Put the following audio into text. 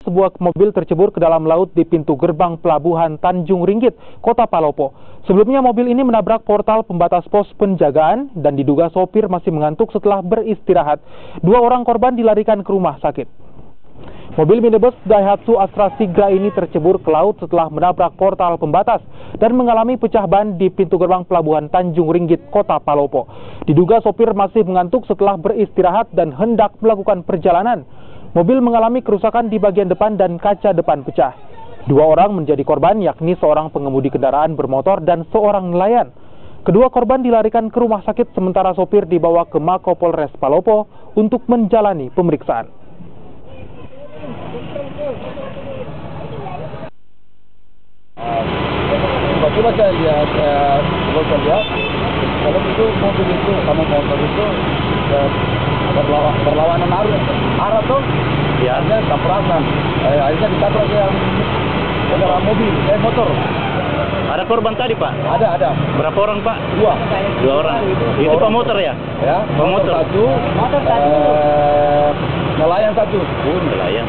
sebuah mobil tercebur ke dalam laut di pintu gerbang pelabuhan Tanjung Ringgit, Kota Palopo. Sebelumnya mobil ini menabrak portal pembatas pos penjagaan dan diduga sopir masih mengantuk setelah beristirahat. 2 orang korban dilarikan ke rumah sakit. Mobil minibus Daihatsu Astra Sigra ini tercebur ke laut setelah menabrak portal pembatas dan mengalami pecah ban di pintu gerbang pelabuhan Tanjung Ringgit, Kota Palopo. Diduga sopir masih mengantuk setelah beristirahat dan hendak melakukan perjalanan. Mobil mengalami kerusakan di bagian depan dan kaca depan pecah. 2 orang menjadi korban, yakni seorang pengemudi kendaraan bermotor dan seorang nelayan. Kedua korban dilarikan ke rumah sakit sementara sopir dibawa ke Mako Polres Palopo untuk menjalani pemeriksaan. Tiba-tiba saya lihat, kalau itu mobil itu sama motor itu berlawanan arah tuh, ya akhirnya tabrakan. Akhirnya ditabrak yang mobil, motor. Ada korban tadi, Pak? Ada. Berapa orang, Pak? 2 orang. Itu pemotor ya? Ya, pemotor. Motor satu. Nelayan 1. Nelayan.